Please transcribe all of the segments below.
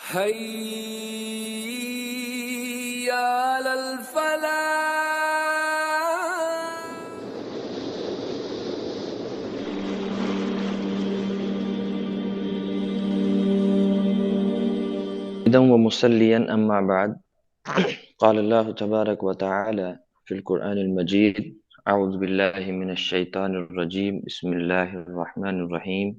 حي على الفلاح. ومصليا أما بعد. قال الله تبارك وتعالى في القرآن المجيد: أعوذ بالله من الشيطان الرجيم، بسم الله الرحمن الرحيم.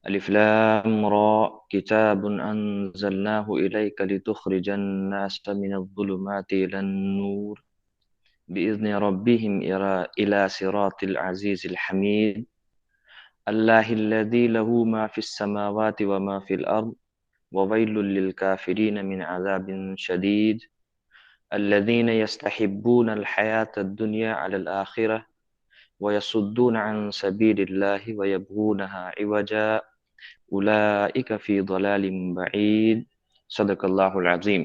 ألف لام را، كتاب أنزلناه إليك لتخرج الناس من الظلمات إلى النور بإذن ربهم إلى صراط العزيز الحميد الله الذي له ما في السماوات وما في الأرض وويل للكافرين من عذاب شديد الذين يستحبون الحياة الدنيا على الآخرة ويصدون عن سبيل الله ويبغونها عوجا أولئك في ضلال بعيد. صدق اللہ العظیم.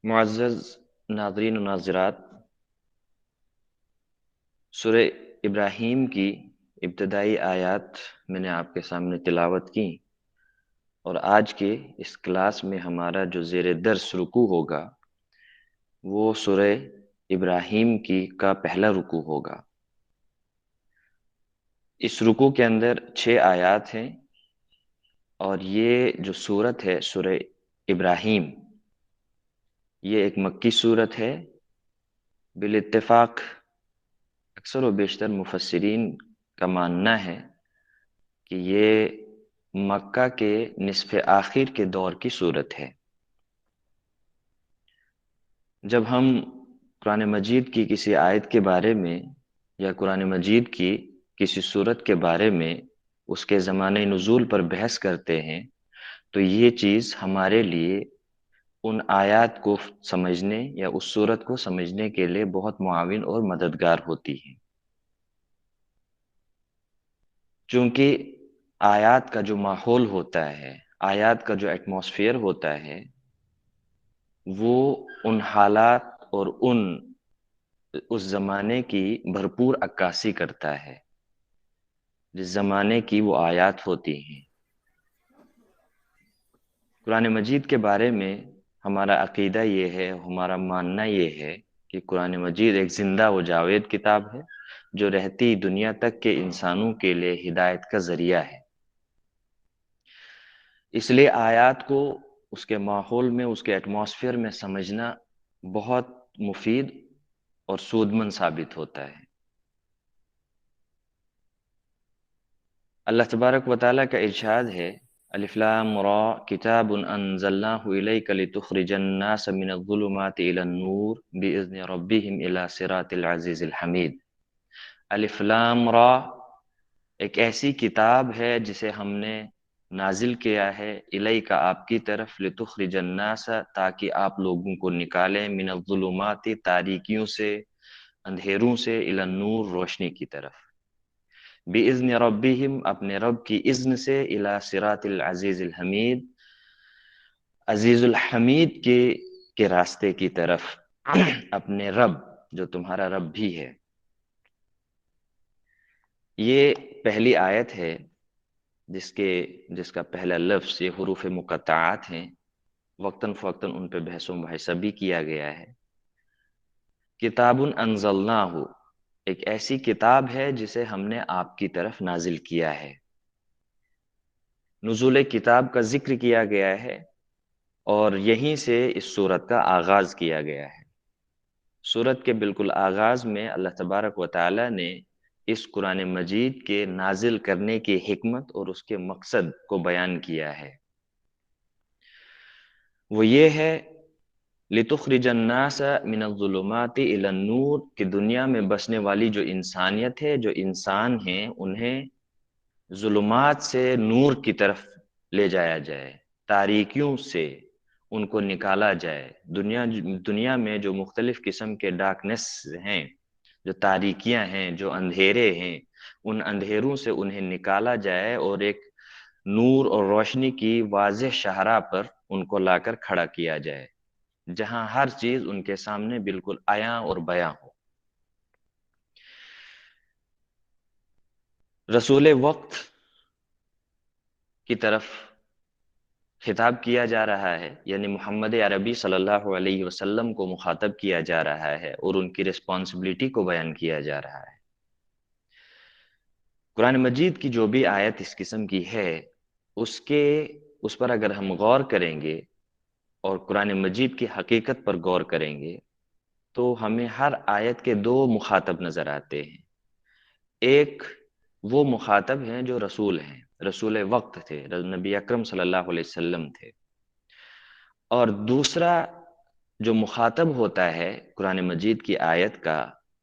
معزز ناظرین و ناظرات، سورہ ابراہیم کی ابتدائی آیات میں نے آپ کے سامنے تلاوت کی، اور آج کے اس کلاس میں ہمارا جو زیر درس رکوع ہوگا وہ سورہ ابراہیم کا پہلا رکوع ہوگا۔ اس رکوع کے اندر 6 آیات ہیں، اور یہ جو سورت ہے سورہ ابراہیم، یہ ایک مکی سورت ہے۔ بالاتفاق اکثر و بیشتر مفسرین کا ماننا ہے کہ یہ مکہ کے نصف آخر کے دور کی صورت ہے۔ جب ہم قرآن مجید کی کسی آیت کے بارے میں یا قرآن مجید کی کسی صورت کے بارے میں اس کے زمانہ نزول پر بحث کرتے ہیں تو یہ چیز ہمارے لیے ان آیات کو سمجھنے یا اس صورت کو سمجھنے کے لیے بہت معاون اور مددگار ہوتی ہے، چونکہ آیات کا جو ماحول ہوتا ہے، آیات کا جو ایٹماسفیئر ہوتا ہے، وہ ان حالات اور اس زمانے کی بھرپور عکاسی کرتا ہے جس زمانے کی وہ آیات ہوتی ہیں۔ قرآن مجید کے بارے میں ہمارا عقیدہ یہ ہے، ہمارا ماننا یہ ہے کہ قرآن مجید ایک زندہ و جاوید کتاب ہے جو رہتی دنیا تک کے انسانوں کے لیے ہدایت کا ذریعہ ہے۔ اس لیے آیات کو اس کے ماحول میں، اس کے ایٹماسفیئر میں سمجھنا بہت مفید اور سودمند ثابت ہوتا ہے۔ اللہ تبارک و تعالیٰ کا ارشاد ہے: الف لام را، کتاب انزلناہ الیک لتخرج الناس من الظلمات الی النور باذن ربہم الی صراط العزیز الحمید۔ الف لام را ایک ایسی کتاب ہے جسے ہم نے نازل کیا ہے الیک آپ کی طرف، لتخرج الناس تاکہ آپ لوگوں کو نکالیں، من الظلمات تاریکیوں سے، اندھیروں سے، الی النور روشنی کی طرف، بِإِذْنِ رَبِّهِمْ اپنے رب کی اذن سے، الی صراط العزیز الحمید عزیز الحمید کے راستے کی طرف، اپنے رب جو تمہارا رب بھی ہے۔ یہ پہلی آیت ہے جس کا پہلا لفظ، یہ حروف مقطعات ہیں، وقتاً فوقتاً ان پہ بحث و مباحثہ بھی کیا گیا ہے۔ کتاب انزلناہ ایک ایسی کتاب ہے جسے ہم نے آپ کی طرف نازل کیا ہے۔ نزول کتاب کا ذکر کیا گیا ہے اور یہیں سے اس سورت کا آغاز کیا گیا ہے۔ سورت کے بالکل آغاز میں اللہ تبارک و تعالی نے اس قرآن مجید کے نازل کرنے کی حکمت اور اس کے مقصد کو بیان کیا ہے۔ وہ یہ ہے لِتُخْرِجَ النَّاسَ مِنَ الظُّلُمَاتِ إِلَى النُّورِ کہ دنیا میں بسنے والی جو انسانیت ہے، جو انسان ہیں، انہیں ظلمات سے نور کی طرف لے جایا جائے، تاریکیوں سے ان کو نکالا جائے۔ دنیا میں جو مختلف قسم کے ڈارکنیس ہیں، جو تاریکیاں ہیں، جو اندھیرے ہیں، ان اندھیروں سے انہیں نکالا جائے اور ایک نور اور روشنی کی واضح شاہراہ پر ان کو لا کر کھڑا کیا جائے، جہاں ہر چیز ان کے سامنے بالکل عیاں اور بیاں ہو۔ رسول وقت کی طرف خطاب کیا جا رہا ہے، یعنی محمد عربی صلی اللہ علیہ وسلم کو مخاطب کیا جا رہا ہے اور ان کی رسپانسبلٹی کو بیان کیا جا رہا ہے۔ قرآن مجید کی جو بھی آیت اس قسم کی ہے، اس پر اگر ہم غور کریں گے اور قرآن مجید کی حقیقت پر غور کریں گے تو ہمیں ہر آیت کے دو مخاطب نظر آتے ہیں۔ ایک وہ مخاطب ہیں جو رسول ہیں، رسول وقت تھے، نبی اکرم صلی اللہ علیہ وسلم تھے، اور دوسرا جو مخاطب ہوتا ہے قرآن مجید کی آیت کا،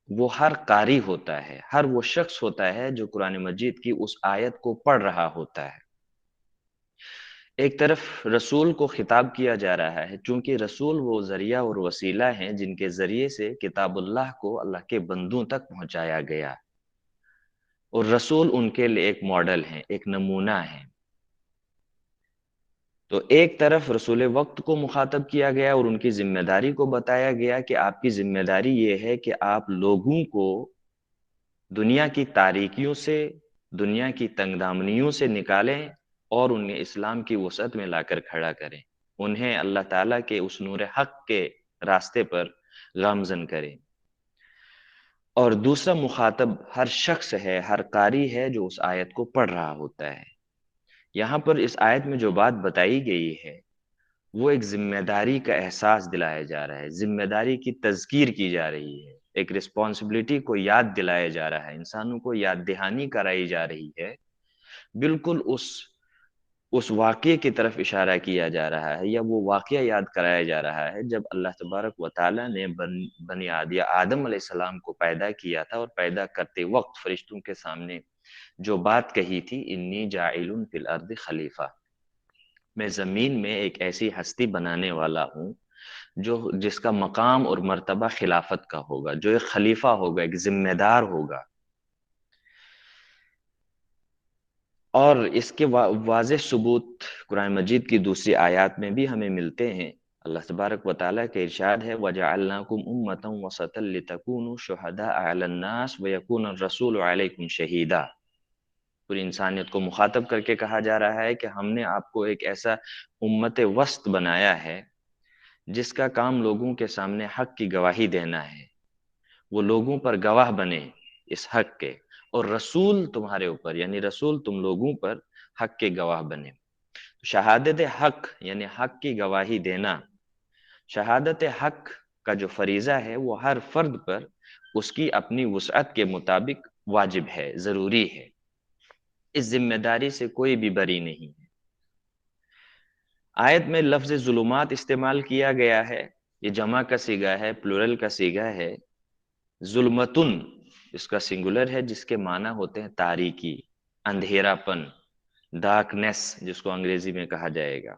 وہ ہر قاری ہوتا ہے، ہر وہ شخص ہوتا ہے جو قرآن مجید کی اس آیت کو پڑھ رہا ہوتا ہے۔ ایک طرف رسول کو خطاب کیا جا رہا ہے، چونکہ رسول وہ ذریعہ اور وسیلہ ہیں جن کے ذریعے سے کتاب اللہ کو اللہ کے بندوں تک پہنچایا گیا، اور رسول ان کے لیے ایک ماڈل ہیں، ایک نمونہ ہیں۔ تو ایک طرف رسول وقت کو مخاطب کیا گیا اور ان کی ذمہ داری کو بتایا گیا کہ آپ کی ذمہ داری یہ ہے کہ آپ لوگوں کو دنیا کی تاریکیوں سے، دنیا کی تنگ دامنیوں سے نکالیں اور انہیں اسلام کی وسعت میں لا کر کھڑا کریں، انہیں اللہ تعالیٰ کے اس نور حق کے راستے پر گامزن کریں۔ اور دوسرا مخاطب ہر شخص ہے، ہر قاری ہے جو اس آیت کو پڑھ رہا ہوتا ہے۔ یہاں پر اس آیت میں جو بات بتائی گئی ہے وہ ایک ذمہ داری کا احساس دلایا جا رہا ہے، ذمہ داری کی تذکیر کی جا رہی ہے، ایک رسپانسبلٹی کو یاد دلایا جا رہا ہے، انسانوں کو یاد دہانی کرائی جا رہی ہے، بالکل اس واقعے کی طرف اشارہ کیا جا رہا ہے، یا وہ واقعہ یاد کرایا جا رہا ہے جب اللہ تبارک و تعالیٰ نے بنی آدم علیہ السلام کو پیدا کیا تھا، اور پیدا کرتے وقت فرشتوں کے سامنے جو بات کہی تھی، انی جاعل فی الارض خلیفہ، میں زمین میں ایک ایسی ہستی بنانے والا ہوں جس کا مقام اور مرتبہ خلافت کا ہوگا، جو ایک خلیفہ ہوگا، ایک ذمہ دار ہوگا۔ اور اس کے واضح ثبوت قرآن مجید کی دوسری آیات میں بھی ہمیں ملتے ہیں۔ اللہ تبارک و تعالیٰ کے ارشاد ہے وَجَعَلْنَاكُمْ أُمَّةً وَسَطًا لِتَكُونُوا شُهَدَاءَ عَلَى النَّاسِ وَيَكُونَ الرَّسُولُ عَلَيْكُمْ شَهِيدًا۔ پوری انسانیت کو مخاطب کر کے کہا جا رہا ہے کہ ہم نے آپ کو ایک ایسا امت وسط بنایا ہے جس کا کام لوگوں کے سامنے حق کی گواہی دینا ہے، وہ لوگوں پر گواہ بنے اس حق کے، اور رسول تمہارے اوپر، یعنی رسول تم لوگوں پر حق کے گواہ بنے۔ شہادت حق یعنی حق کی گواہی دینا، شہادت حق کا جو فریضہ ہے وہ ہر فرد پر اس کی اپنی وسعت کے مطابق واجب ہے، ضروری ہے، اس ذمہ داری سے کوئی بھی بری نہیں ہے۔ آیت میں لفظ ظلمات استعمال کیا گیا ہے، یہ جمع کا صیغہ ہے، پلورل کا صیغہ ہے۔ ظلمتن اس کا سنگولر ہے، جس کے معنی ہوتے ہیں تاریکی، اندھیرا پن، ڈارکنیس جس کو انگریزی میں کہا جائے گا۔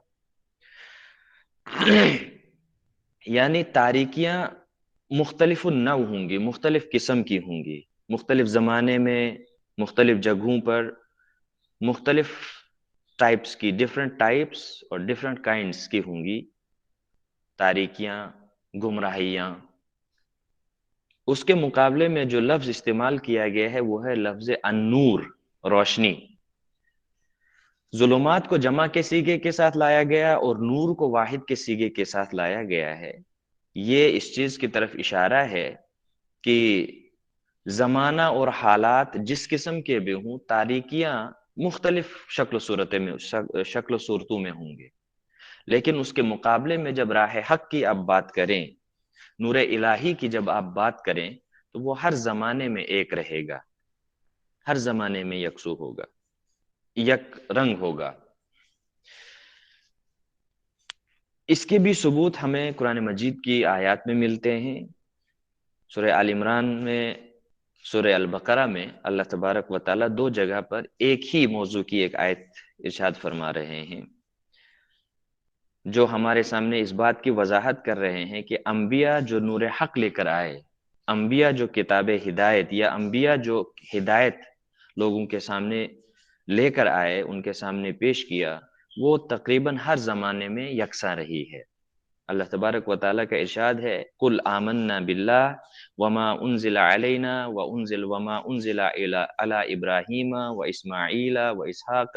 یعنی تاریکیاں مختلف النوع ہوں گی، مختلف قسم کی ہوں گی، مختلف زمانے میں، مختلف جگہوں پر، مختلف ٹائپس کی، ڈفرنٹ ٹائپس اور ڈفرنٹ کائنڈس کی ہوں گی تاریکیاں، گمراہیاں۔ اس کے مقابلے میں جو لفظ استعمال کیا گیا ہے وہ ہے لفظ النور، روشنی۔ ظلمات کو جمع کے صیغے کے ساتھ لایا گیا اور نور کو واحد کے صیغے کے ساتھ لایا گیا ہے۔ یہ اس چیز کی طرف اشارہ ہے کہ زمانہ اور حالات جس قسم کے بھی ہوں، تاریکیاں مختلف شکل و صورتوں میں ہوں گے، لیکن اس کے مقابلے میں جب راہ حق کی آپ بات کریں، نور الہی کی جب آپ بات کریں، تو وہ ہر زمانے میں ایک رہے گا، ہر زمانے میں یکسو ہوگا، یک رنگ ہوگا۔ اس کے بھی ثبوت ہمیں قرآن مجید کی آیات میں ملتے ہیں۔ سورہ آل عمران میں، سورہ البقرہ میں اللہ تبارک و تعالیٰ دو جگہ پر ایک ہی موضوع کی ایک آیت ارشاد فرما رہے ہیں، جو ہمارے سامنے اس بات کی وضاحت کر رہے ہیں کہ انبیاء جو نور حق لے کر آئے، انبیاء جو کتاب ہدایت یا انبیاء جو ہدایت لوگوں کے سامنے لے کر آئے، ان کے سامنے پیش کیا، وہ تقریباً ہر زمانے میں یکساں رہی ہے۔ اللہ تبارک و تعالیٰ کا ارشاد ہے قُلْ آمَنَّا بِاللَّهِ وَمَا أُنزِلَ عَلَيْنَا وَمَا أُنزِلَ عَلَى إِبْرَاهِيمَ وَإِسْمَاعِيلَ وَإِسْحَاقَ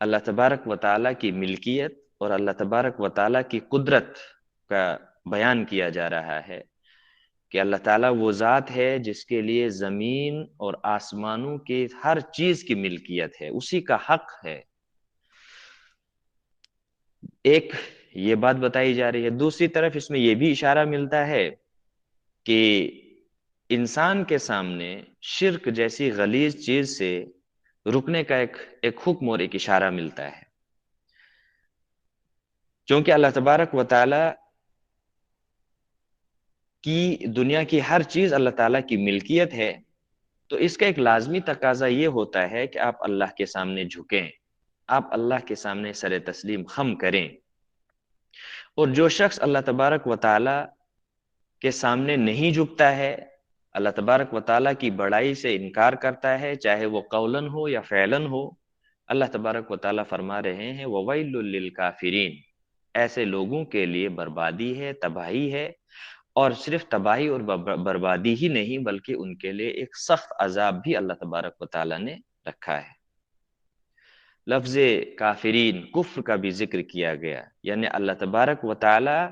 اللہ تبارک و تعالیٰ کی ملکیت اور اللہ تبارک و تعالیٰ کی قدرت کا بیان کیا جا رہا ہے کہ اللہ تعالیٰ وہ ذات ہے جس کے لیے زمین اور آسمانوں کی ہر چیز کی ملکیت ہے، اسی کا حق ہے۔ ایک یہ بات بتائی جا رہی ہے، دوسری طرف اس میں یہ بھی اشارہ ملتا ہے کہ انسان کے سامنے شرک جیسی غلیظ چیز سے رکنے کا ایک حکم اور ایک اشارہ ملتا ہے، چونکہ اللہ تبارک و تعالی کی دنیا کی ہر چیز اللہ تعالیٰ کی ملکیت ہے، تو اس کا ایک لازمی تقاضا یہ ہوتا ہے کہ آپ اللہ کے سامنے جھکیں، آپ اللہ کے سامنے سر تسلیم خم کریں۔ اور جو شخص اللہ تبارک و تعالی کے سامنے نہیں جھکتا ہے، اللہ تبارک و تعالیٰ کی بڑائی سے انکار کرتا ہے، چاہے وہ قولاً ہو یا فعلاً ہو، اللہ تبارک و تعالیٰ فرما رہے ہیں وَوَيْلٌ لِّلْكَافِرِينَ، ایسے لوگوں کے لیے بربادی ہے، تباہی ہے، اور صرف تباہی اور بربادی ہی نہیں بلکہ ان کے لیے ایک سخت عذاب بھی اللہ تبارک و تعالیٰ نے رکھا ہے۔ لفظ کافرین، کفر کا بھی ذکر کیا گیا، یعنی اللہ تبارک و تعالیٰ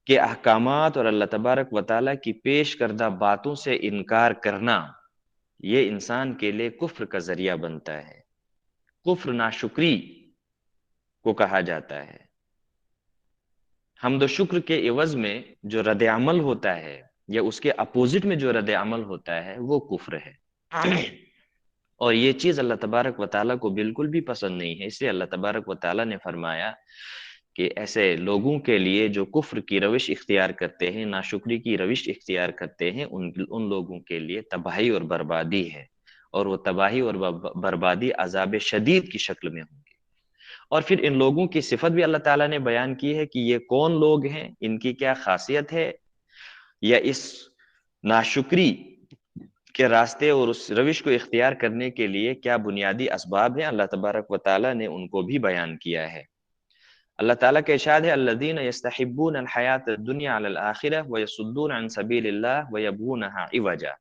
کے احکامات اور اللہ تبارک و تعالیٰ کی پیش کردہ باتوں سے انکار کرنا، یہ انسان کے لیے کفر کا ذریعہ بنتا ہے۔ کفر ناشکری کو کہا جاتا ہے۔ حمد و شکر کے عوض میں جو رد عمل ہوتا ہے یا اس کے اپوزٹ میں جو رد عمل ہوتا ہے وہ کفر ہے، اور یہ چیز اللہ تبارک و تعالیٰ کو بالکل بھی پسند نہیں ہے۔ اس لیے اللہ تبارک و تعالیٰ نے فرمایا کہ ایسے لوگوں کے لیے جو کفر کی روش اختیار کرتے ہیں، ناشکری کی روش اختیار کرتے ہیں، ان لوگوں کے لیے تباہی اور بربادی ہے، اور وہ تباہی اور بربادی عذاب شدید کی شکل میں ہوں گے۔ اور پھر ان لوگوں کی صفت بھی اللہ تعالیٰ نے بیان کی ہے کہ یہ کون لوگ ہیں، ان کی کیا خاصیت ہے، یا اس ناشکری کے راستے اور اس روش کو اختیار کرنے کے لیے کیا بنیادی اسباب ہیں، اللہ تبارک و تعالیٰ نے ان کو بھی بیان کیا ہے۔ اللہ تعالیٰ کا ارشاد ہے الذین یستحبون الحیات الدنیا علی الآخرہ ویصدون عن سبیل اللہ ویبغونہا عوجا،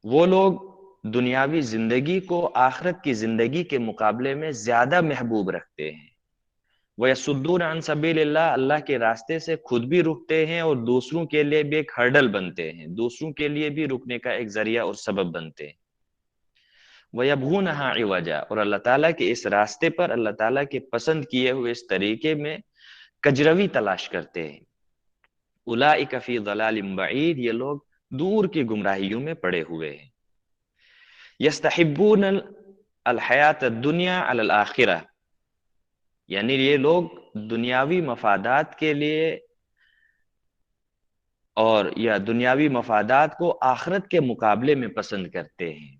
وہ لوگ دنیاوی زندگی کو آخرت کی زندگی کے مقابلے میں زیادہ محبوب رکھتے ہیں۔ وَيَصُدُّونَ عَن سَبِيلِ اللَّهِ، اللہ کے راستے سے خود بھی رکتے ہیں اور دوسروں کے لیے بھی ایک ہرڈل بنتے ہیں، دوسروں کے لیے بھی رکنے کا ایک ذریعہ اور سبب بنتے ہیں۔ وَيَبْغُونَهَا عِوَجًا، اور اللہ تعالیٰ کے اس راستے پر، اللہ تعالیٰ کے پسند کیے ہوئے اس طریقے میں کجروی تلاش کرتے ہیں۔ أُولَئِكَ فِي ضَلَالٍ بَعِيدٍ، یہ لوگ دور کی گمراہیوں میں پڑے ہوئے ہیں۔ یستحبون الحیات الدنیا علی الآخرہ، یعنی یہ لوگ دنیاوی مفادات کے لیے اور یا دنیاوی مفادات کو آخرت کے مقابلے میں پسند کرتے ہیں،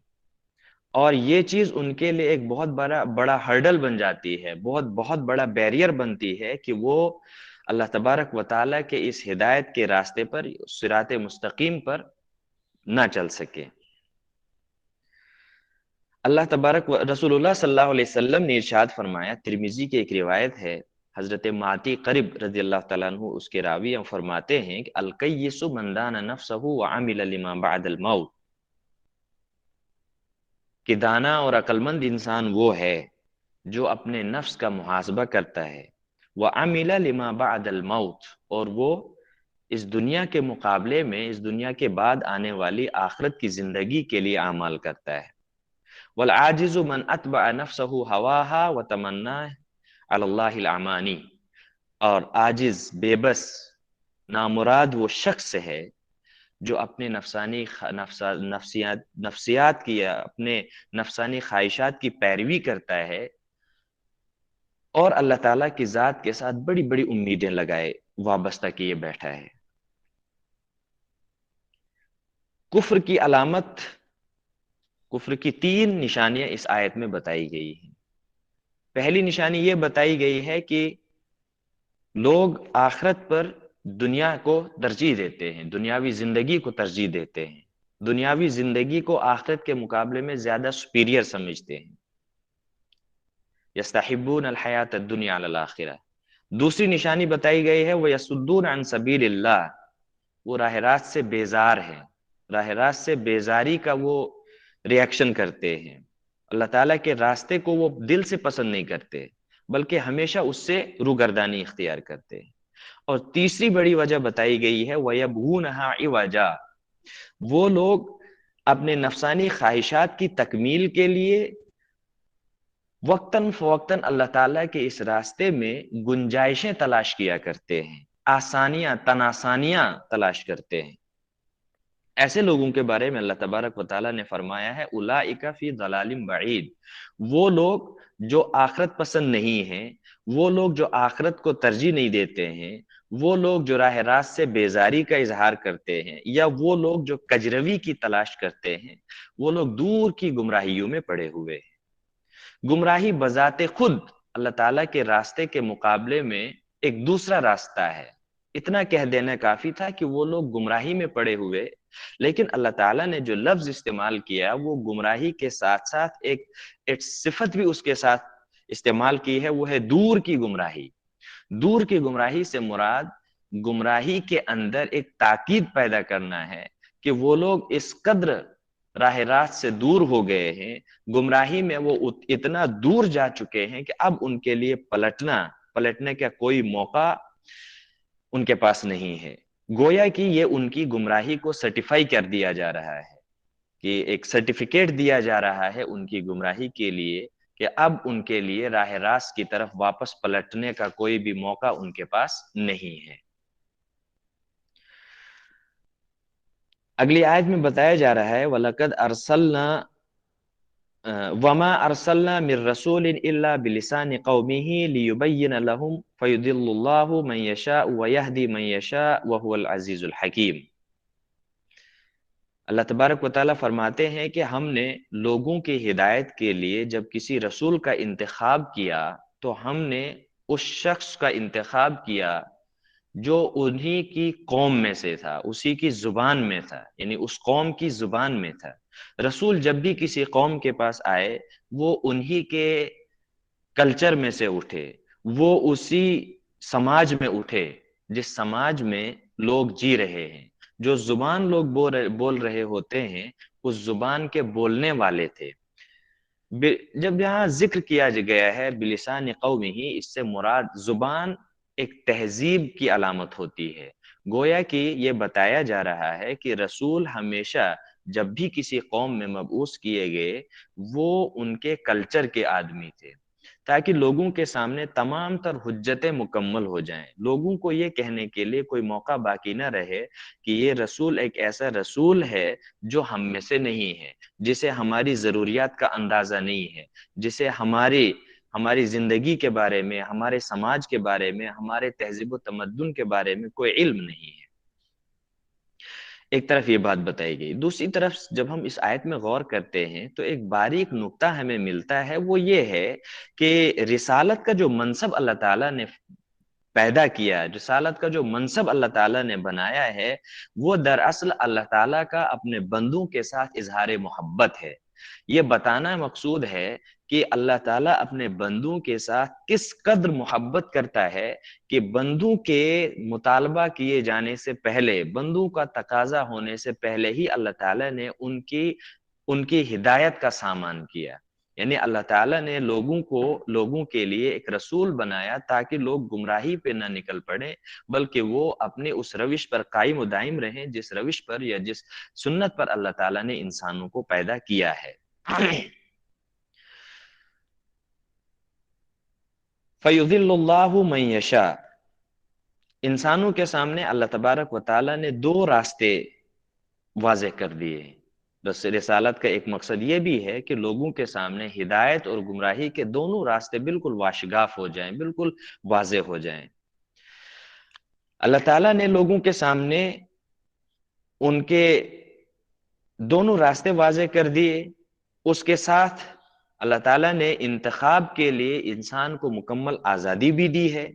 اور یہ چیز ان کے لیے ایک بہت بڑا ہرڈل بن جاتی ہے، بہت بڑا بیریئر بنتی ہے کہ وہ اللہ تبارک و تعالیٰ کے اس ہدایت کے راستے پر، صراط مستقیم پر نہ چل سکے۔ اللہ تبارک و رسول اللہ صلی اللہ علیہ وسلم نے ارشاد فرمایا، ترمذی کی ایک روایت ہے، حضرت معطی قرب رضی اللہ تعالیٰ عنہ اس کے راوی فرماتے ہیں کہ القیس من دان نفسہ وعمل لما بعد الموت، کہ دانا اور عقلمند انسان وہ ہے جو اپنے نفس کا محاسبہ کرتا ہے، وعمل لما بعد الموت، اور وہ اس دنیا کے مقابلے میں اس دنیا کے بعد آنے والی آخرت کی زندگی کے لیے اعمال کرتا ہے۔ والعاجز من اتبع نفسه هواها وتمنى على الله الامانی، اور عاجز، بے بس، نامراد وہ شخص ہے جو اپنے نفسیات کی یا اپنے نفسانی خواہشات کی پیروی کرتا ہے اور اللہ تعالیٰ کی ذات کے ساتھ بڑی بڑی امیدیں لگائے وابستہ کیے بیٹھا ہے۔ کفر کی علامت، کفر کی 3 نشانیاں اس آیت میں بتائی گئی ہیں۔ پہلی نشانی یہ بتائی گئی ہے کہ لوگ آخرت پر دنیا کو ترجیح دیتے ہیں، دنیاوی زندگی کو ترجیح دیتے ہیں، دنیاوی زندگی کو آخرت کے مقابلے میں زیادہ سپیریئر سمجھتے ہیں۔ یستحبون الحیات الدنیا علی الآخرہ۔ دوسری نشانی بتائی گئی ہے وَيَصُدُّونَ عَن سَبِيلِ اللَّهِ، وہ راہ راست سے بیزار ہیں، راہ راست سے بیزاری کا وہ ریاکشن کرتے ہیں، اللہ تعالیٰ کے راستے کو وہ دل سے پسند نہیں کرتے، بلکہ ہمیشہ اس سے روگردانی اختیار کرتے ہیں۔ اور تیسری بڑی وجہ بتائی گئی ہے وَيَبْغُونَهَا عِوَجًا، وہ لوگ اپنے نفسانی خواہشات کی تکمیل کے لیے وقتاً فوقتاً اللہ تعالیٰ کے اس راستے میں گنجائشیں تلاش کیا کرتے ہیں، آسانیاں تناسانیاں تلاش کرتے ہیں۔ ایسے لوگوں کے بارے میں اللہ تبارک و تعالیٰ نے فرمایا ہے اولئک فی ضلال بعید، وہ لوگ جو آخرت پسند نہیں ہیں، وہ لوگ جو آخرت کو ترجیح نہیں دیتے ہیں، وہ لوگ جو راہ راست سے بیزاری کا اظہار کرتے ہیں، یا وہ لوگ جو کجروی کی تلاش کرتے ہیں، وہ لوگ دور کی گمراہیوں میں پڑے ہوئے ہیں۔ گمراہی بذات خود اللہ تعالیٰ کے راستے کے مقابلے میں ایک دوسرا راستہ ہے۔ اتنا کہہ دینا کافی تھا کہ وہ لوگ گمراہی میں پڑے ہوئے، لیکن اللہ تعالیٰ نے جو لفظ استعمال کیا وہ گمراہی کے ساتھ ساتھ ایک صفت بھی اس کے ساتھ استعمال کی ہے، وہ ہے دور کی گمراہی۔ دور کی گمراہی سے مراد گمراہی کے اندر ایک تاکید پیدا کرنا ہے کہ وہ لوگ اس قدر راہ راست سے دور ہو گئے ہیں، گمراہی میں وہ اتنا دور جا چکے ہیں کہ اب ان کے لیے پلٹنے کا کوئی موقع ان کے پاس نہیں ہے۔ گویا کہ یہ ان کی گمراہی کو سرٹیفائی کر دیا جا رہا ہے، کہ ایک سرٹیفکیٹ دیا جا رہا ہے ان کی گمراہی کے لیے کہ اب ان کے لیے راہ راست کی طرف واپس پلٹنے کا کوئی بھی موقع ان کے پاس نہیں ہے۔ اگلی آیت میں بتایا جا رہا ہے وَلَقَدْ أَرْسَلْنَا وَمَا أَرْسَلْنَا مِن رَّسُولٍ إِلَّا بِلِسَانِ قَوْمِهِ لِيُبَيِّنَ لَهُمْ فَيُضِلُّ اللَّهُ مَن يَشَاءُ وَيَهْدِي مَن يَشَاءُ وَهُوَ الْعَزِيزُ الْحَكِيمُ۔ اللہ تبارک و تعالیٰ فرماتے ہیں کہ ہم نے لوگوں کی ہدایت کے لیے جب کسی رسول کا انتخاب کیا تو ہم نے اس شخص کا انتخاب کیا جو انہی کی قوم میں سے تھا، اسی کی زبان میں تھا، یعنی اس قوم کی زبان میں تھا۔ رسول جب بھی کسی قوم کے پاس آئے وہ انہی کے کلچر میں سے اٹھے، وہ اسی سماج میں اٹھے جس سماج میں لوگ جی رہے ہیں، جو زبان لوگ بول رہے ہوتے ہیں اس زبان کے بولنے والے تھے۔ جب یہاں ذکر کیا گیا ہے بلسان قوم ہی، اس سے مراد زبان ایک تہذیب کی علامت ہوتی ہے۔ گویا کہ یہ بتایا جا رہا ہے کہ رسول ہمیشہ جب بھی کسی قوم میں مبعوث کیے گئے وہ ان کے کلچر کے آدمی تھے، تاکہ لوگوں کے سامنے تمام تر حجتیں مکمل ہو جائیں، لوگوں کو یہ کہنے کے لیے کوئی موقع باقی نہ رہے کہ یہ رسول ایک ایسا رسول ہے جو ہم میں سے نہیں ہے، جسے ہماری ضروریات کا اندازہ نہیں ہے، جسے ہماری زندگی کے بارے میں، ہمارے سماج کے بارے میں، ہمارے تہذیب و تمدن کے بارے میں کوئی علم نہیں ہے۔ ایک طرف یہ بات بتائی گئی، دوسری طرف جب ہم اس آیت میں غور کرتے ہیں تو ایک باریک نقطہ ہمیں ملتا ہے، وہ یہ ہے کہ رسالت کا جو منصب اللہ تعالیٰ نے پیدا کیا، رسالت کا جو منصب اللہ تعالیٰ نے بنایا ہے، وہ دراصل اللہ تعالیٰ کا اپنے بندوں کے ساتھ اظہار محبت ہے۔ یہ بتانا مقصود ہے کہ اللہ تعالیٰ اپنے بندوں کے ساتھ کس قدر محبت کرتا ہے کہ بندوں کے مطالبہ کیے جانے سے پہلے، بندوں کا تقاضا ہونے سے پہلے ہی اللہ تعالیٰ نے ان کی ہدایت کا سامان کیا۔ یعنی اللہ تعالیٰ نے لوگوں کے لیے ایک رسول بنایا تاکہ لوگ گمراہی پہ نہ نکل پڑے، بلکہ وہ اپنے اس روش پر قائم و دائم رہیں جس روش پر یا جس سنت پر اللہ تعالیٰ نے انسانوں کو پیدا کیا ہے۔ فَيُضِلُّ اللَّهُ مَن يَشَاءُ، انسانوں کے سامنے اللہ تبارک و تعالیٰ نے دو راستے واضح کر دیے ہیں۔ رسالت کا ایک مقصد یہ بھی ہے کہ لوگوں کے سامنے ہدایت اور گمراہی کے دونوں راستے بالکل واشگاف ہو جائیں، بالکل واضح ہو جائیں۔ اللہ تعالیٰ نے لوگوں کے سامنے ان کے دونوں راستے واضح کر دیے، اس کے ساتھ اللہ تعالیٰ نے انتخاب کے لیے انسان کو مکمل آزادی بھی دی ہے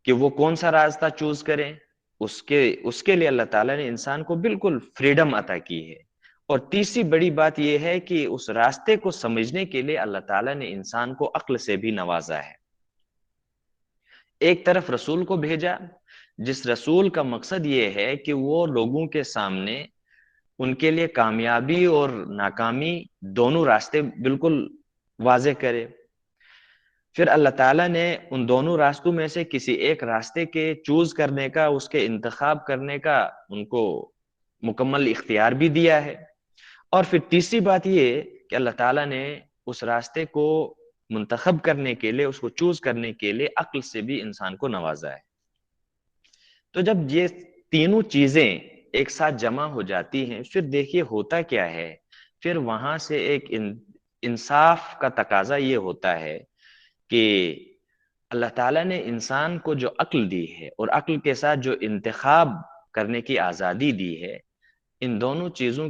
کہ وہ کون سا راستہ چوز کریں۔ اس کے لیے اللہ تعالیٰ نے انسان کو بالکل فریڈم عطا کی ہے۔ اور تیسری بڑی بات یہ ہے کہ اس راستے کو سمجھنے کے لیے اللہ تعالیٰ نے انسان کو عقل سے بھی نوازا ہے۔ ایک طرف رسول کو بھیجا، جس رسول کا مقصد یہ ہے کہ وہ لوگوں کے سامنے ان کے لیے کامیابی اور ناکامی دونوں راستے بالکل واضح کرے۔ پھر اللہ تعالیٰ نے ان دونوں راستوں میں سے کسی ایک راستے کے چوز کرنے کا، اس کے انتخاب کرنے کا ان کو مکمل اختیار بھی دیا ہے۔ اور پھر تیسری بات یہ کہ اللہ تعالیٰ نے اس راستے کو منتخب کرنے کے لیے، اس کو چوز کرنے کے لیے عقل سے بھی انسان کو نوازا ہے۔ تو جب یہ تینوں چیزیں ایک ساتھ جمع ہو جاتی ہیں، پھر دیکھیے ہوتا کیا ہے، پھر وہاں سے ایک انصاف کا تقاضا یہ ہوتا ہے کہ اللہ تعالیٰ نے انسان کو جو عقل دی ہے اور عقل کے ساتھ جو انتخاب کرنے کی آزادی دی ہے، ان دونوں چیزوں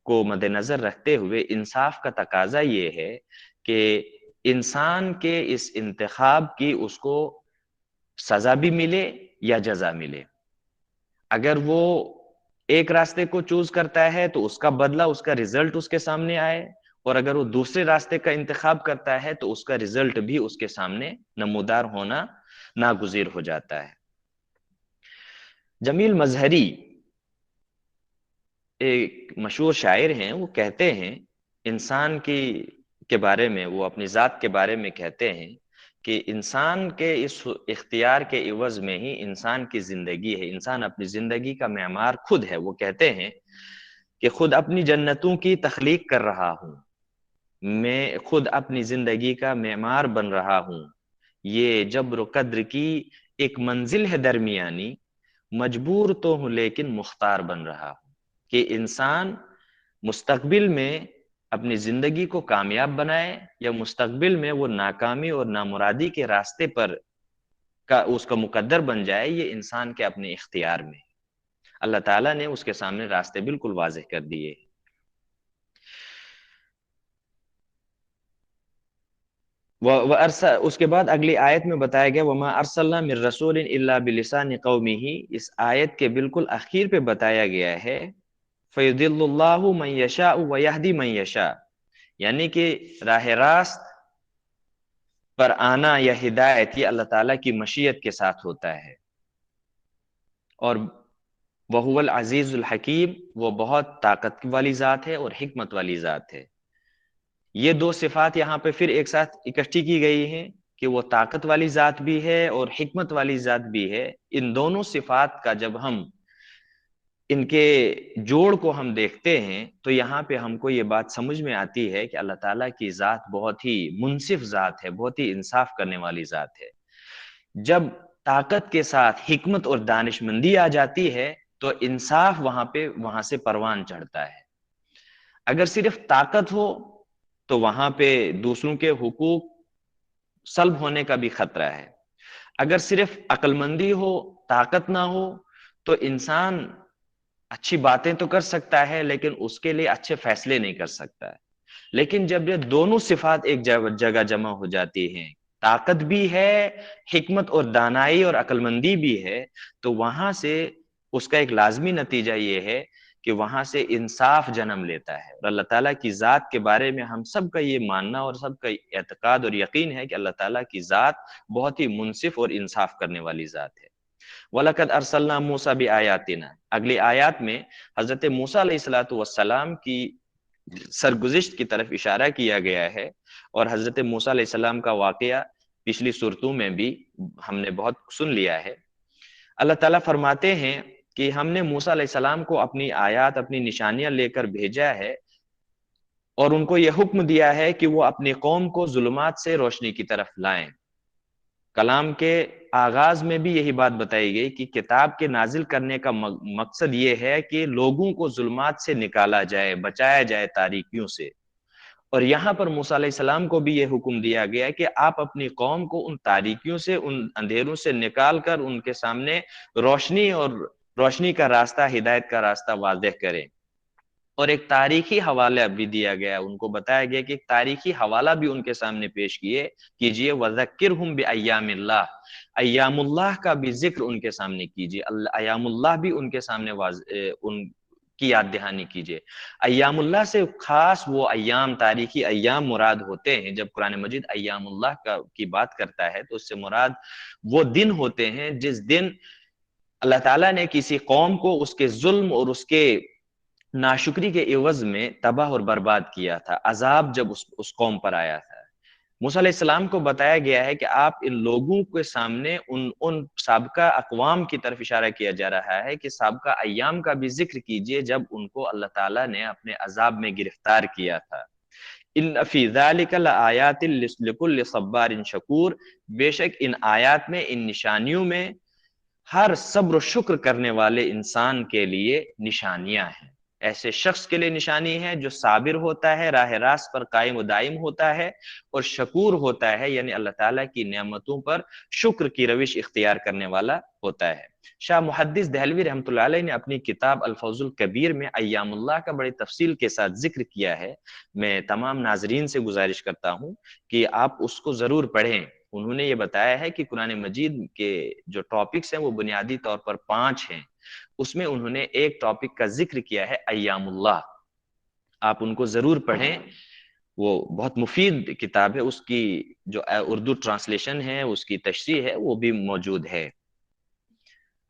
کو مد نظر رکھتے ہوئے انصاف کا تقاضا یہ ہے کہ انسان کے اس انتخاب کی اس کو سزا بھی ملے یا جزا ملے۔ اگر وہ ایک راستے کو چوز کرتا ہے تو اس کا بدلہ، اس کا ریزلٹ اس کے سامنے آئے، اور اگر وہ دوسرے راستے کا انتخاب کرتا ہے تو اس کا ریزلٹ بھی اس کے سامنے نمودار ہونا ناگزیر ہو جاتا ہے۔ جمیل مظہری ایک مشہور شاعر ہیں، وہ کہتے ہیں انسان کے بارے میں، وہ اپنی ذات کے بارے میں کہتے ہیں کہ انسان کے اس اختیار کے عوض میں ہی انسان کی زندگی ہے، انسان اپنی زندگی کا معمار خود ہے۔ وہ کہتے ہیں کہ خود اپنی جنتوں کی تخلیق کر رہا ہوں، میں خود اپنی زندگی کا معمار بن رہا ہوں، یہ جبر و قدر کی ایک منزل ہے درمیانی، مجبور تو ہوں لیکن مختار بن رہا ہوں۔ کہ انسان مستقبل میں اپنی زندگی کو کامیاب بنائے یا مستقبل میں وہ ناکامی اور نامرادی کے راستے پر اس کا مقدر بن جائے، یہ انسان کے اپنے اختیار میں۔ اللہ تعالیٰ نے اس کے سامنے راستے بالکل واضح کر دیے۔ اس کے بعد اگلی آیت میں بتایا گیا وَمَا أَرْسَلْنَا مِن رَّسُولٍ إِلَّا بِلِسَانِ قَوْمِهِ، اس آیت کے بالکل اخیر پہ بتایا گیا ہے فَيُضِلُّ اللَّهُ مَن يَشَاءُ وَيَهْدِي مَن يَشَاءُ، یعنی کہ راہ راست پر آنا یا ہدایت یہ اللہ تعالیٰ کی مشیت کے ساتھ ہوتا ہے، اور وَهُوَ الْعَزِيزُ الْحَكِيمُ، وہ بہت طاقت والی ذات ہے اور حکمت والی ذات ہے۔ یہ دو صفات یہاں پہ پھر ایک ساتھ اکٹھی کی گئی ہیں کہ وہ طاقت والی ذات بھی ہے اور حکمت والی ذات بھی ہے۔ ان دونوں صفات کا جب ہم ان کے جوڑ کو ہم دیکھتے ہیں تو یہاں پہ ہم کو یہ بات سمجھ میں آتی ہے کہ اللہ تعالیٰ کی ذات بہت ہی منصف ذات ہے، بہت ہی انصاف کرنے والی ذات ہے۔ جب طاقت کے ساتھ حکمت اور دانش مندی آ جاتی ہے تو انصاف وہاں سے پروان چڑھتا ہے۔ اگر صرف طاقت ہو تو وہاں پہ دوسروں کے حقوق سلب ہونے کا بھی خطرہ ہے۔ اگر صرف عقل مندی ہو، طاقت نہ ہو، تو انسان اچھی باتیں تو کر سکتا ہے لیکن اس کے لیے اچھے فیصلے نہیں کر سکتا ہے۔ لیکن جب یہ دونوں صفات ایک جگہ جمع ہو جاتی ہیں، طاقت بھی ہے، حکمت اور دانائی اور عقل مندی بھی ہے، تو وہاں سے اس کا ایک لازمی نتیجہ یہ ہے کہ وہاں سے انصاف جنم لیتا ہے۔ اور اللہ تعالیٰ کی ذات کے بارے میں ہم سب کا یہ ماننا اور سب کا اعتقاد اور یقین ہے کہ اللہ تعالیٰ کی ذات بہت ہی منصف اور انصاف کرنے والی ذات ہے۔ وَلَقَدْ أَرْسَلْنَا مُوسَىٰ بِآيَاتِنَا، اگلی آیات میں حضرت موسیٰ علیہ السلام کی سرگزشت کی طرف اشارہ کیا گیا ہے، اور حضرت موسیٰ علیہ السلام کا واقعہ پچھلی صورتوں میں بھی ہم نے بہت سن لیا ہے۔ اللہ تعالیٰ فرماتے ہیں کہ ہم نے موسیٰ علیہ السلام کو اپنی آیات، اپنی نشانیاں لے کر بھیجا ہے، اور ان کو یہ حکم دیا ہے کہ وہ اپنی قوم کو ظلمات سے روشنی کی طرف لائیں۔ کلام کے آغاز میں بھی یہی بات بتائی گئی کہ کتاب کے نازل کرنے کا مقصد یہ ہے کہ لوگوں کو ظلمات سے نکالا جائے، بچایا جائے تاریکیوں سے۔ اور یہاں پر موسیٰ علیہ السلام کو بھی یہ حکم دیا گیا کہ آپ اپنی قوم کو ان تاریکیوں سے، ان اندھیروں سے نکال کر ان کے سامنے روشنی اور روشنی کا راستہ، ہدایت کا راستہ واضح کریں۔ اور ایک تاریخی حوالہ بھی دیا گیا، ان کو بتایا گیا کہ ایک تاریخی حوالہ بھی ان کے سامنے پیش کیجئے وَذَكِّرْهُمْ بِأَيَّامِ اللَّهِ، ایام اللہ کا بھی ذکر ان کے سامنے کیجئے، ایام اللہ بھی ان کے سامنے ان کی یاد دہانی کیجئے۔ ایام اللہ سے خاص وہ ایام، تاریخی ایام مراد ہوتے ہیں۔ جب قرآن مجید ایام اللہ کی بات کرتا ہے تو اس سے مراد وہ دن ہوتے ہیں جس دن اللہ تعالیٰ نے کسی قوم کو اس کے ظلم اور اس کے ناشکری کے عوض میں تباہ اور برباد کیا تھا، عذاب جب اس قوم پر آیا تھا۔ موسیٰ علیہ السلام کو بتایا گیا ہے کہ آپ ان لوگوں کے سامنے ان سابقہ اقوام کی طرف اشارہ کیا جا رہا ہے کہ سابقہ ایام کا بھی ذکر کیجئے جب ان کو اللہ تعالیٰ نے اپنے عذاب میں گرفتار کیا تھا۔ ان فی ذالک لآیات لکل صبار شکور، بے شک ان آیات میں، ان نشانیوں میں ہر صبر و شکر کرنے والے انسان کے لیے نشانیاں ہیں۔ ایسے شخص کے لیے نشانی ہے جو صابر ہوتا ہے، راہ راست پر قائم و دائم ہوتا ہے، اور شکور ہوتا ہے، یعنی اللہ تعالیٰ کی نعمتوں پر شکر کی روش اختیار کرنے والا ہوتا ہے۔ شاہ محدث دہلوی رحمۃ اللہ علیہ نے اپنی کتاب الفوز الکبیر میں ایام اللہ کا بڑی تفصیل کے ساتھ ذکر کیا ہے۔ میں تمام ناظرین سے گزارش کرتا ہوں کہ آپ اس کو ضرور پڑھیں۔ انہوں نے یہ بتایا ہے کہ قرآن مجید کے جو ٹاپکس ہیں وہ بنیادی طور پر 5 ہیں، اس میں انہوں نے ایک ٹاپک کا ذکر کیا ہے ایام اللہ۔ آپ ان کو ضرور پڑھیں، وہ بہت مفید کتاب ہے، اس کی جو اردو ٹرانسلیشن ہے، اس کی تشریح ہے، وہ بھی موجود ہے۔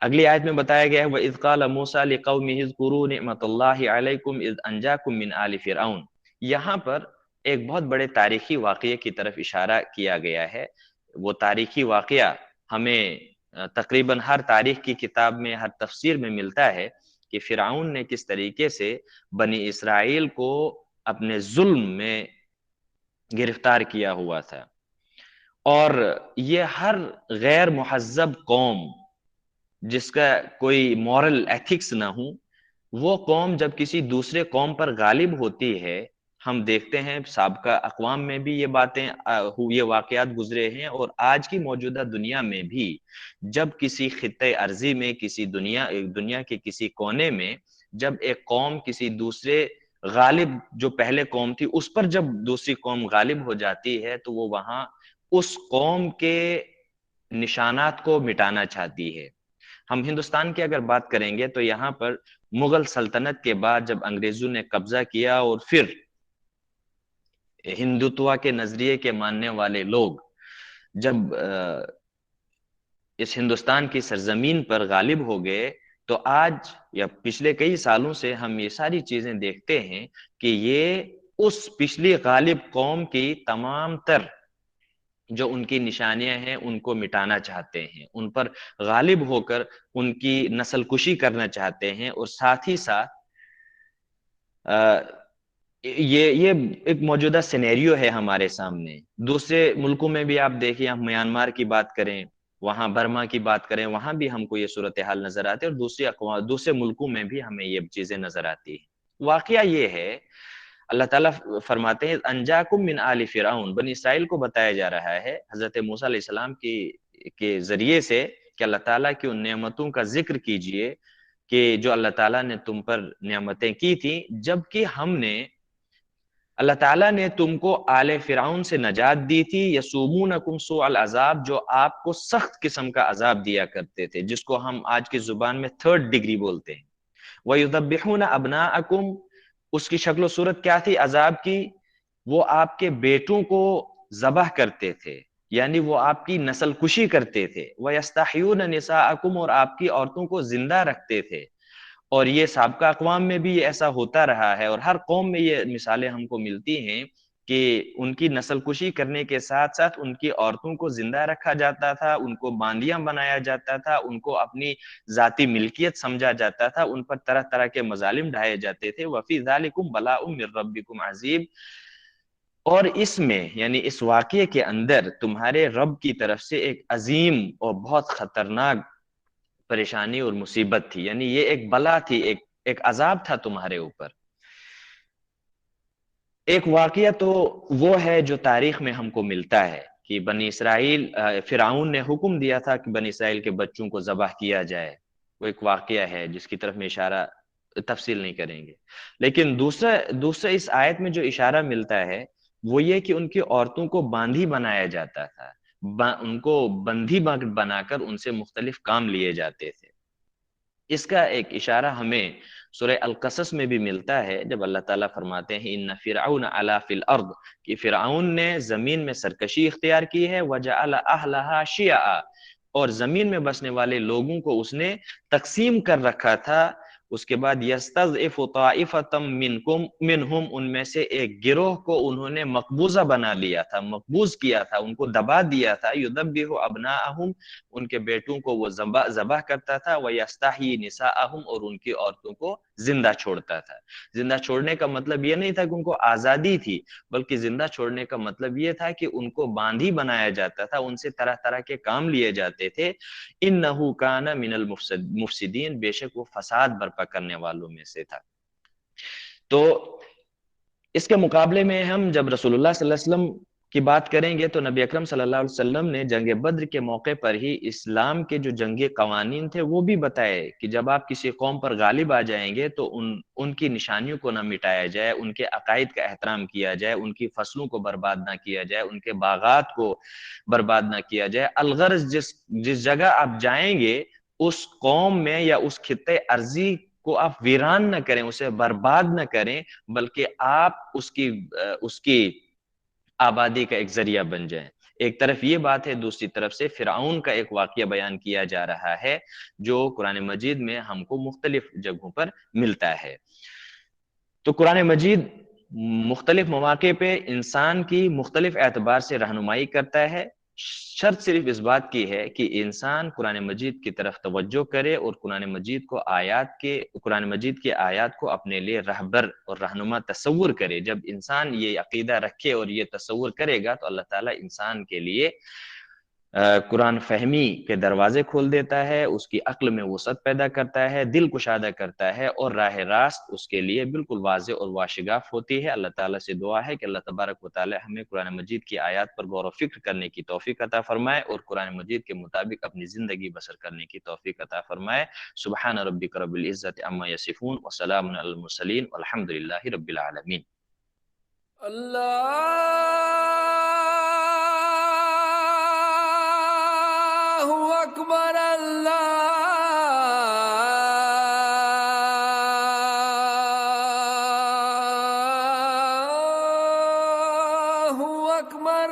اگلی آیت میں بتایا گیا ہے وَإِذْ قَالَ مُوسَىٰ لِقَوْمِهِ اذْكُرُوا نِعْمَةَ اللَّهِ عَلَيْكُمْ إِذْ أَنْجَاكُمْ مِنْ آلِ فِرْعَوْنَ۔ یہاں پر ایک بہت بڑے تاریخی واقعے کی طرف اشارہ کیا گیا ہے۔ وہ تاریخی واقعہ ہمیں تقریباً ہر تاریخ کی کتاب میں، ہر تفسیر میں ملتا ہے کہ فرعون نے کس طریقے سے بنی اسرائیل کو اپنے ظلم میں گرفتار کیا ہوا تھا، اور یہ ہر غیر مہذب قوم جس کا کوئی مورل ایتھکس نہ ہو، وہ قوم جب کسی دوسرے قوم پر غالب ہوتی ہے، ہم دیکھتے ہیں سابقہ اقوام میں بھی یہ باتیں یہ واقعات گزرے ہیں، اور آج کی موجودہ دنیا میں بھی جب کسی خطے ارضی میں، کسی دنیا کے کسی کونے میں جب ایک قوم کسی دوسرے غالب جو پہلے قوم تھی اس پر جب دوسری قوم غالب ہو جاتی ہے، تو وہ وہاں اس قوم کے نشانات کو مٹانا چاہتی ہے۔ ہم ہندوستان کی اگر بات کریں گے تو یہاں پر مغل سلطنت کے بعد جب انگریزوں نے قبضہ کیا، اور پھر ہندوتوا کے نظریے کے ماننے والے لوگ جب اس ہندوستان کی سرزمین پر غالب ہو گئے، تو آج یا پچھلے کئی سالوں سے ہم یہ ساری چیزیں دیکھتے ہیں کہ یہ اس پچھلی غالب قوم کی تمام تر جو ان کی نشانیاں ہیں ان کو مٹانا چاہتے ہیں، ان پر غالب ہو کر ان کی نسل کشی کرنا چاہتے ہیں، اور ساتھ ہی ساتھ یہ ایک موجودہ سینیریو ہے ہمارے سامنے۔ دوسرے ملکوں میں بھی آپ دیکھیں، ہم میانمار کی بات کریں، وہاں برما کی بات کریں، وہاں بھی ہم کو یہ صورتحال نظر آتی ہے، اور دوسرے ملکوں میں بھی ہمیں یہ چیزیں نظر آتی ہیں۔ واقعہ یہ ہے، اللہ تعالیٰ فرماتے ہیں انجاکم من آل فرعون، بنی اسرائیل کو بتایا جا رہا ہے حضرت موسیٰ علیہ السلام کے ذریعے سے کہ اللہ تعالیٰ کی ان نعمتوں کا ذکر کیجئے کہ جو اللہ تعالیٰ نے تم پر نعمتیں کی تھیں، جبکہ اللہ تعالیٰ نے تم کو آل فرعون سے نجات دی تھی، یسومونکم سوء العذاب، جو آپ کو سخت قسم کا عذاب دیا کرتے تھے، جس کو ہم آج کی زبان میں 3rd ڈگری بولتے ہیں۔ وَيُذَبِّحُونَ أَبْنَاءَكُمْ، اس کی شکل و صورت کیا تھی عذاب کی؟ وہ آپ کے بیٹوں کو ذبح کرتے تھے، یعنی وہ آپ کی نسل کشی کرتے تھے۔ وَيَسْتَحْيُونَ نِسَاءَكُمْ، اور آپ کی عورتوں کو زندہ رکھتے تھے۔ اور یہ سابقہ اقوام میں بھی ایسا ہوتا رہا ہے، اور ہر قوم میں یہ مثالیں ہم کو ملتی ہیں کہ ان کی نسل کشی کرنے کے ساتھ ساتھ ان کی عورتوں کو زندہ رکھا جاتا تھا، ان کو باندیاں بنایا جاتا تھا، ان کو اپنی ذاتی ملکیت سمجھا جاتا تھا، ان پر طرح طرح کے مظالم ڈھائے جاتے تھے۔ وَفِي ذَلِكُمْ بَلَاءٌ مِّن رَبِّكُمْ عَظِيمٌ، اور اس میں یعنی اس واقعے کے اندر تمہارے رب کی طرف سے ایک عظیم اور بہت خطرناک پریشانی اور مصیبت تھی، یعنی یہ ایک بلا تھی، ایک عذاب تھا تمہارے اوپر۔ ایک واقعہ تو وہ ہے جو تاریخ میں ہم کو ملتا ہے کہ بنی اسرائیل، فرعون نے حکم دیا تھا کہ بنی اسرائیل کے بچوں کو ذبح کیا جائے، وہ ایک واقعہ ہے جس کی طرف میں اشارہ تفصیل نہیں کریں گے۔ لیکن دوسرا اس آیت میں جو اشارہ ملتا ہے وہ یہ کہ ان کی عورتوں کو باندھی بنایا جاتا تھا، ان کو بندھی بنا کر ان سے مختلف کام لیے جاتے تھے۔ اس کا ایک اشارہ ہمیں سورہ القصص میں بھی ملتا ہے، جب اللہ تعالیٰ فرماتے ہیں ان فرعون علا فی الارض، کہ فرعون نے زمین میں سرکشی اختیار کی ہے، وجعل اہلہا شیعا، اور زمین میں بسنے والے لوگوں کو اس نے تقسیم کر رکھا تھا اس کے بعد یستضعف طائفۃ منہم، ان میں سے ایک گروہ کو انہوں نے مقبوضہ بنا لیا تھا، مقبوض کیا تھا، ان کو دبا دیا تھا، یذبح ابناءہم، ان کے بیٹوں کو وہ ذبح کرتا تھا، ویستحیی نساءہم، اور ان کی عورتوں کو زندہ چھوڑتا تھا۔ زندہ چھوڑنے کا مطلب یہ نہیں تھا کہ ان کو آزادی تھی، بلکہ زندہ چھوڑنے کا مطلب یہ تھا کہ ان کو باندھی بنایا جاتا تھا، ان سے طرح طرح کے کام لیے جاتے تھے۔ انہ کان من المفسدین، بے شک وہ فساد برپا کرنے والوں میں سے تھا۔ تو اس کے مقابلے میں ہم جب رسول اللہ صلی اللہ علیہ وسلم کی بات کریں گے تو نبی اکرم صلی اللہ علیہ وسلم نے جنگ بدر کے موقع پر ہی اسلام کے جو جنگی قوانین تھے وہ بھی بتائے کہ جب آپ کسی قوم پر غالب آ جائیں گے تو ان کی نشانیوں کو نہ مٹایا جائے، ان کے عقائد کا احترام کیا جائے، ان کی فصلوں کو برباد نہ کیا جائے، ان کے باغات کو برباد نہ کیا جائے۔ الغرض جس جگہ آپ جائیں گے اس قوم میں یا اس خطے ارضی کو آپ ویران نہ کریں، اسے برباد نہ کریں، بلکہ آپ اس کی آبادی کا ایک ذریعہ بن جائیں۔ ایک طرف یہ بات ہے، دوسری طرف سے فرعون کا ایک واقعہ بیان کیا جا رہا ہے جو قرآن مجید میں ہم کو مختلف جگہوں پر ملتا ہے۔ تو قرآن مجید مختلف مواقع پہ انسان کی مختلف اعتبار سے رہنمائی کرتا ہے، شرط صرف اس بات کی ہے کہ انسان قرآن مجید کی طرف توجہ کرے اور قرآن مجید کی آیات کو اپنے لیے رہبر اور رہنما تصور کرے۔ جب انسان یہ عقیدہ رکھے اور یہ تصور کرے گا تو اللہ تعالیٰ انسان کے لیے قرآن فہمی کے دروازے کھول دیتا ہے، اس کی عقل میں وسعت پیدا کرتا ہے، دل کشادہ کرتا ہے، اور راہ راست اس کے لیے بالکل واضح اور واشگاف ہوتی ہے۔ اللہ تعالیٰ سے دعا ہے کہ اللہ تبارک و تعالیٰ ہمیں قرآن مجید کی آیات پر غور و فکر کرنے کی توفیق عطا فرمائے اور قرآن مجید کے مطابق اپنی زندگی بسر کرنے کی توفیق عطا فرمائے۔ سبحان ربک رب العزت عما یصفون وسلام علی المرسلین والحمد للہ رب العالمین۔ اللہ اکبر، اللہ اکبر۔